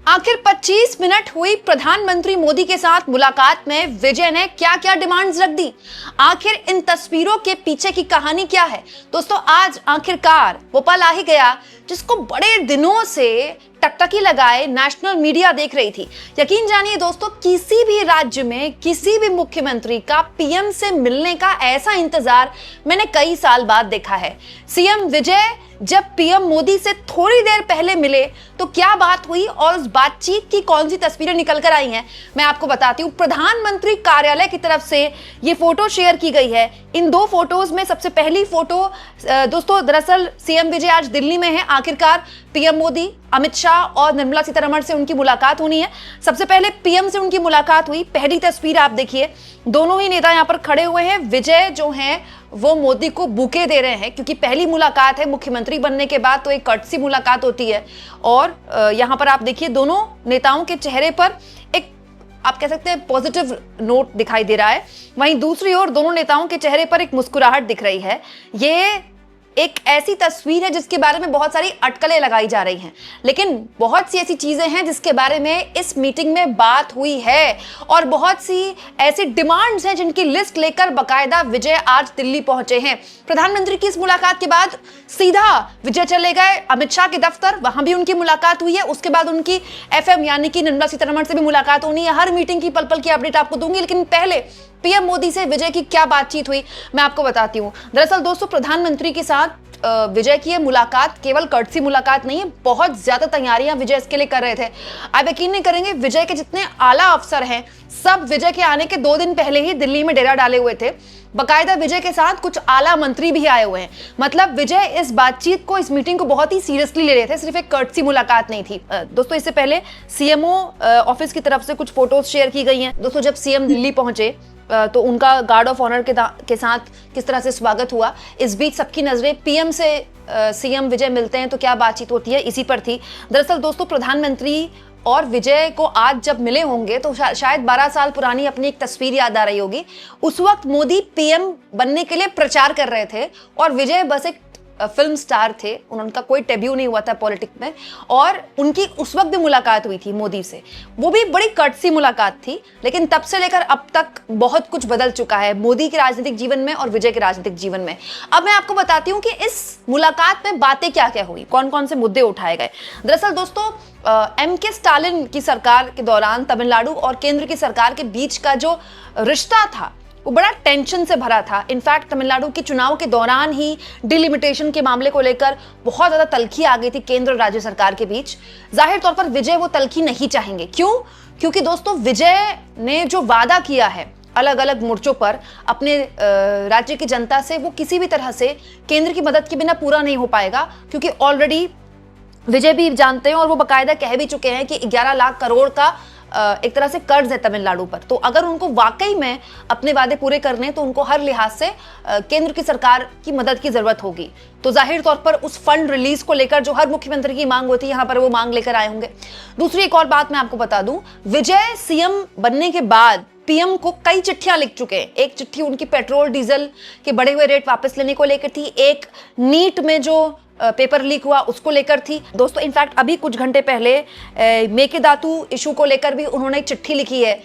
आखिर 25 मिनट हुई प्रधानमंत्री मोदी के साथ मुलाकात में विजय ने क्या क्या डिमांड्स रख दी। आखिर इन तस्वीरों के पीछे की कहानी क्या है? दोस्तों, आज आखिरकार वो पल आ ही गया जिसको बड़े दिनों से टकटकी लगाए नेशनल मीडिया देख रही थी। यकीन जानिए दोस्तों, किसी भी राज्य में किसी भी मुख्यमंत्री का पीएम से मिलने का ऐसा इंतजार मैंने कई साल बाद देखा है। सीएम विजय जब पीएम मोदी से थोड़ी देर पहले मिले तो क्या बात हुई और उस बातचीत की कौन सी तस्वीरें निकल कर आई हैं, मैं आपको बताती हूँ। प्रधानमंत्री कार्यालय की तरफ से ये फोटो शेयर की गई है। इन दो फोटोज में सबसे पहली फोटो दोस्तों, दरअसल सीएम विजय आज दिल्ली में है। आखिरकार पीएम मोदी, अमित शाह और निर्मला सीतारमण से उनकी मुलाकात होनी है। सबसे पहले पीएम से उनकी मुलाकात हुई। पहली तस्वीर आप देखिए, दोनों ही नेता यहाँ पर खड़े हुए हैं। विजय जो हैं वो मोदी को बुके दे रहे हैं क्योंकि पहली मुलाकात है मुख्यमंत्री बनने के बाद, तो एक कर्टसी मुलाकात होती है। और यहाँ पर आप देखिए दोनों नेताओं के चेहरे पर एक, आप कह सकते हैं, पॉजिटिव नोट दिखाई दे रहा है। वहीं दूसरी ओर दोनों नेताओं के चेहरे पर एक मुस्कुराहट दिख रही है। ये एक ऐसी तस्वीर है जिसके बारे में बहुत सारी अटकलें लगाई जा रही हैं, लेकिन बहुत सी ऐसी चीजें हैं जिसके बारे में इस मीटिंग में बात हुई है और बहुत सी ऐसी डिमांड्स हैं जिनकी लिस्ट लेकर बकायदा विजय आज दिल्ली पहुंचे हैं। प्रधानमंत्री की इस मुलाकात के बाद सीधा विजय चले गए अमित शाह के दफ्तर, वहां भी उनकी मुलाकात हुई है। उसके बाद उनकी एफएम यानी कि निर्मला सीतारमण से भी मुलाकात होनी है। हर मीटिंग की पल पल की अपडेट आपको दूंगी, लेकिन पहले पीएम मोदी से विजय की क्या बातचीत हुई मैं आपको बताती हूं। दरअसल दोस्तों, प्रधानमंत्री के साथ विजय की ये मुलाकात केवल कर्टसी मुलाकात नहीं है, बहुत ज्यादा तैयारियां विजय इसके लिए कर रहे थे। आप यकीन नहीं करेंगे, विजय के जितने आला अफसर हैं सब विजय के आने के 2 दिन पहले ही दिल्ली में डेरा डाले हुए थे। बकायदा विजय के साथ कुछ आला मंत्री भी आए हुए हैं। मतलब विजय इस बातचीत को, इस मीटिंग को बहुत ही सीरियसली ले रहे थे, सिर्फ एक कर्टसी मुलाकात नहीं थी। दोस्तों, इससे पहले सीएमओ ऑफिस की तरफ से कुछ फोटोज शेयर की गई हैं। दोस्तों, जब सीएम दिल्ली पहुंचे तो उनका गार्ड ऑफ ऑनर के साथ किस तरह से स्वागत हुआ। इस बीच सबकी नजरें पीएम से सीएम विजय मिलते हैं तो क्या बातचीत होती है, इसी पर थी। दरअसल दोस्तों, प्रधानमंत्री और विजय को आज जब मिले होंगे तो शायद 12 साल पुरानी अपनी एक तस्वीर याद आ रही होगी। उस वक्त मोदी पीएम बनने के लिए प्रचार कर रहे थे और विजय बस एक फिल्म स्टार थे। उनका कोई डेब्यू नहीं हुआ था पॉलिटिक्स में और उनकी उस वक्त भी मुलाकात हुई थी मोदी से। वो भी बड़ी कर्टसी मुलाकात थी, लेकिन तब से लेकर अब तक बहुत कुछ बदल चुका है मोदी के राजनीतिक जीवन में और विजय के राजनीतिक जीवन में। अब मैं आपको बताती हूँ कि इस मुलाकात में बातें क्या क्या हुई, कौन कौन से मुद्दे उठाए गए। दरअसल दोस्तों, एमके स्टालिन की सरकार के दौरान तमिलनाडु और केंद्र की सरकार के बीच का जो रिश्ता था वो बड़ा टेंशन से भरा था। इनफैक्ट तमिलनाडु के चुनाव के दौरान ही डिलिमिटेशन के मामले को लेकर बहुत ज्यादा तल्खी आ गई थी केंद्र और राज्य सरकार के बीच। जाहिर तौर पर विजय वो तल्खी नहीं चाहेंगे। क्यों? क्योंकि दोस्तों, विजय ने जो वादा किया है अलग अलग मोर्चों पर अपने राज्य की जनता से, वो किसी भी तरह से केंद्र की मदद के बिना पूरा नहीं हो पाएगा। क्योंकि ऑलरेडी विजय भी जानते हैं और वो बाकायदा कह भी चुके हैं कि 11 लाख करोड़ का एक तरह से कर्ज है तमिलनाडु पर। तो अगर उनको वाकई में अपने वादे पूरे करने तो उनको हर लिहाज से केंद्र की सरकार की मदद की जरूरत होगी। तो जाहिर तौर पर उस फंड रिलीज को लेकर जो हर मुख्यमंत्री की मांग होती है, यहाँ पर वो मांग लेकर आए होंगे। दूसरी एक और बात मैं आपको बता दूं, विजय सीएम बनने के बाद पीएम को कई चिट्ठियां लिख चुके हैं। एक चिट्ठी उनकी पेट्रोल डीजल के बढ़े हुए रेट वापस लेने को लेकर थी, एक नीट में जो पेपर लीक हुआ उसको लेकर थी। दोस्तों, इनफैक्ट अभी कुछ घंटे पहले मेकेदातु इशू को लेकर भी उन्होंने एक चिट्ठी लिखी है।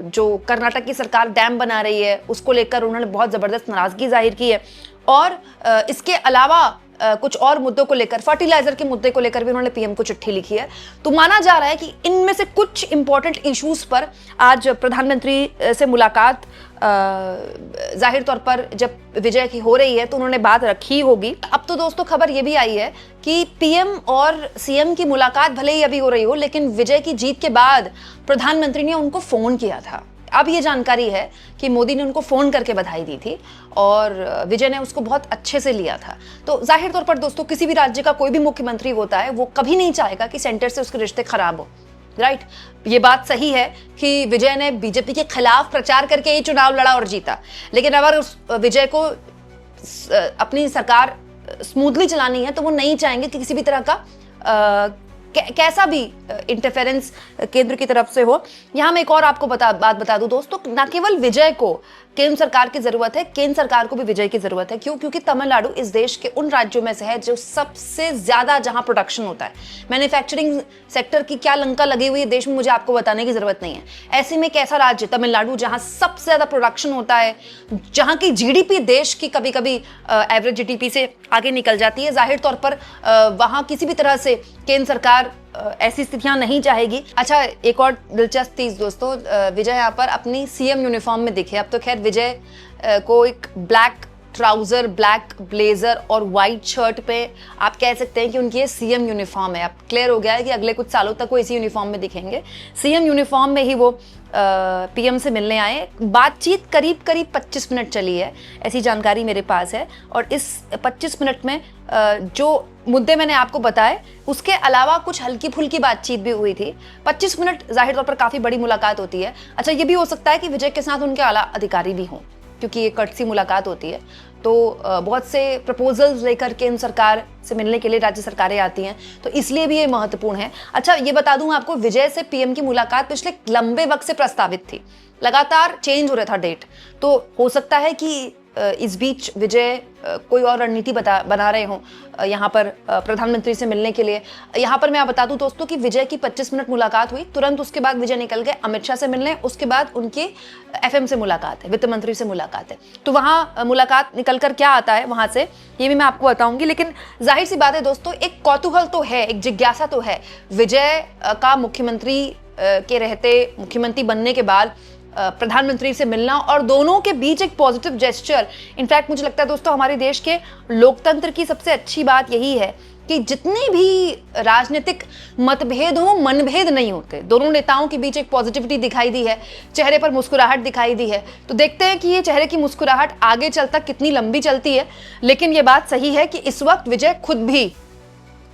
जो कर्नाटक की सरकार डैम बना रही है उसको लेकर उन्होंने बहुत जबरदस्त नाराजगी जाहिर की है। और इसके अलावा कुछ और मुद्दों को लेकर, फर्टिलाइजर के मुद्दे को लेकर भी उन्होंने पीएम को चिट्ठी लिखी है। तो माना जा रहा है कि इनमें से कुछ इंपॉर्टेंट इश्यूज पर आज प्रधानमंत्री से मुलाकात जाहिर तौर पर जब विजय की हो रही है तो उन्होंने बात रखी होगी। अब तो दोस्तों खबर यह भी आई है कि पीएम और सीएम की मुलाकात भले ही अभी हो रही हो, लेकिन विजय की जीत के बाद प्रधानमंत्री ने उनको फोन किया था। अब ये जानकारी है कि मोदी ने उनको फोन करके बधाई दी थी और विजय ने उसको बहुत अच्छे से लिया था। तो जाहिर तौर पर दोस्तों, किसी भी राज्य का कोई भी मुख्यमंत्री होता है वो कभी नहीं चाहेगा कि सेंटर से उसके रिश्ते खराब हो, राइट। ये बात सही है कि विजय ने बीजेपी के खिलाफ प्रचार करके ये चुनाव लड़ा और जीता, लेकिन अगर उस विजय को अपनी सरकार स्मूथली चलानी है तो वो नहीं चाहेंगे कि किसी भी तरह का कैसा भी इंटरफेरेंस केंद्र की तरफ से हो। यहाँ मैं एक और आपको बात बता दूं दोस्तों, न केवल विजय को केंद्र सरकार की जरूरत है, केंद्र सरकार को भी विजय की जरूरत है। क्यों? क्योंकि तमिलनाडु इस देश के उन राज्यों में से है जो सबसे ज्यादा जहां प्रोडक्शन होता है। मैन्युफैक्चरिंग सेक्टर की क्या लंका लगी हुई है देश में, मुझे आपको बताने की जरूरत नहीं है। ऐसे में एक ऐसा राज्य तमिलनाडु जहां सबसे ज्यादा प्रोडक्शन होता है, जहां की जीडीपी देश की कभी कभी एवरेज जीडीपी से आगे निकल जाती है, जाहिर तौर पर वहां किसी भी तरह से केंद्र सरकार ऐसी स्थितियां नहीं चाहेगी। अच्छा, एक और दिलचस्प चीज दोस्तों, विजय यहाँ पर अपनी सीएम यूनिफॉर्म में दिखे। अब तो खैर विजय को एक ब्लैक ट्राउजर, ब्लैक ब्लेजर और व्हाइट शर्ट पे आप कह सकते हैं कि उनकी ये सीएम यूनिफॉर्म है। अब क्लियर हो गया है कि अगले कुछ सालों तक वो इसी यूनिफॉर्म में दिखेंगे। सीएम यूनिफॉर्म में ही वो पीएम से मिलने आए। बातचीत करीब 25 मिनट चली है, ऐसी जानकारी मेरे पास है। और इस 25 मिनट में जो मुद्दे मैंने आपको बताए, उसके अलावा कुछ हल्की फुल्की बातचीत भी हुई थी। 25 मिनट जाहिर तौर पर काफी बड़ी मुलाकात होती है। अच्छा, ये भी हो सकता है कि विजय के साथ उनके आला अधिकारी भी हों, क्योंकि ये कटसी मुलाकात होती है। तो बहुत से प्रपोजल्स लेकर केंद्र सरकार से मिलने के लिए राज्य सरकारें आती हैं, तो इसलिए भी ये महत्वपूर्ण है। अच्छा, ये बता दूं आपको, विजय से पीएम की मुलाकात पिछले लंबे वक्त से प्रस्तावित थी, लगातार चेंज हो रहा था डेट। तो हो सकता है कि इस बीच विजय कोई और रणनीति बना रहे हों यहाँ पर प्रधानमंत्री से मिलने के लिए। यहाँ पर मैं बता दूं दोस्तों कि विजय की 25 मिनट मुलाकात हुई, तुरंत उसके बाद विजय निकल गए अमित शाह से मिलने। उसके बाद उनकी एफएम से मुलाकात है, वित्त मंत्री से मुलाकात है। तो वहाँ मुलाकात निकल कर क्या आता है वहाँ से, ये भी मैं आपको बताऊंगी। लेकिन जाहिर सी बात है दोस्तों, एक कौतूहल तो है, एक जिज्ञासा तो है। विजय का मुख्यमंत्री के रहते, मुख्यमंत्री बनने के बाद प्रधानमंत्री से मिलना और दोनों के बीच एक पॉजिटिव जेस्चर। इनफैक्ट मुझे लगता है दोस्तों, हमारे देश के लोकतंत्र की सबसे अच्छी बात यही है कि जितने भी राजनीतिक मतभेद हो, मनभेद नहीं होते। दोनों नेताओं के बीच एक पॉजिटिविटी दिखाई दी है, चेहरे पर मुस्कुराहट दिखाई दी है। तो देखते हैं कि ये चेहरे की मुस्कुराहट आगे चलता कितनी लंबी चलती है। लेकिन ये बात सही है कि इस वक्त विजय खुद भी,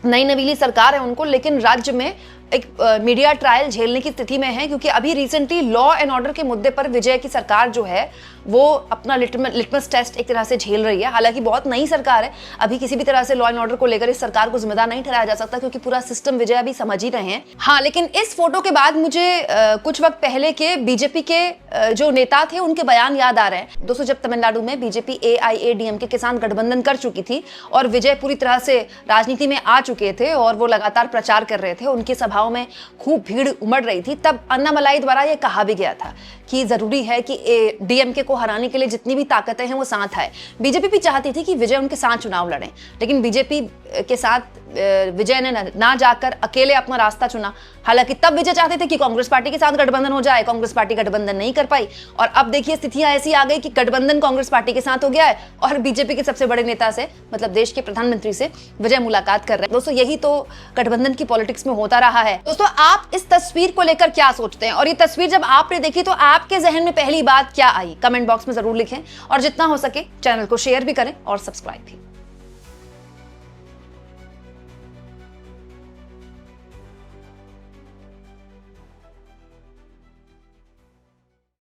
नई नवीली सरकार है उनको, लेकिन राज्य में एक मीडिया ट्रायल झेलने की स्थिति में है, क्योंकि अभी रिसेंटली लॉ एंड ऑर्डर के मुद्दे पर विजय की सरकार जो है वो अपना लिटमस टेस्ट एक तरह से झेल रही है। हालांकि बहुत नई सरकार है, अभी किसी भी तरह से लॉ एंड ऑर्डर को लेकर इस सरकार को जिम्मेदार नहीं ठहराया जा सकता, क्योंकि पूरा सिस्टम विजय अभी समझ ही रहे हैं। हाँ, लेकिन इस फोटो के बाद मुझे कुछ वक्त पहले के बीजेपी के जो नेता थे उनके बयान याद आ रहे हैं। दोस्तों, जब तमिलनाडु में बीजेपी AIADMK के साथ गठबंधन कर चुकी थी और विजय पूरी तरह से राजनीति में आ चुके थे और वो लगातार प्रचार कर रहे थे, उनकी सभाओं में खूब भीड़ उमड़ रही थी, तब अन्नामलाई द्वारा यह कहा भी गया था कि जरूरी है कि DMK को हराने के लिए जितनी भी ताकतें हैं वो साथ आए। बीजेपी भी चाहती थी कि विजय उनके साथ चुनाव लड़ें, लेकिन बीजेपी के साथ विजय ने ना जाकर अकेले अपना रास्ता चुना। हालांकि तब विजय चाहते थे कि कांग्रेस पार्टी के साथ गठबंधन हो जाए, कांग्रेस पार्टी गठबंधन नहीं कर पाई और अब देखिए स्थितियां ऐसी आ गई कि गठबंधन कांग्रेस पार्टी के साथ हो गया है और बीजेपी के सबसे बड़े नेता से, मतलब देश के प्रधानमंत्री से विजय मुलाकात कर रहे हैं। दोस्तों, यही तो गठबंधन की पॉलिटिक्स में होता रहा है। दोस्तों, आप इस तस्वीर को लेकर क्या सोचते हैं और ये तस्वीर जब आपने देखी तो आपके जहन में पहली बात क्या आई? कमेंट बॉक्स में जरूर लिखें और जितना हो सके चैनल को शेयर भी करें और सब्सक्राइब भी।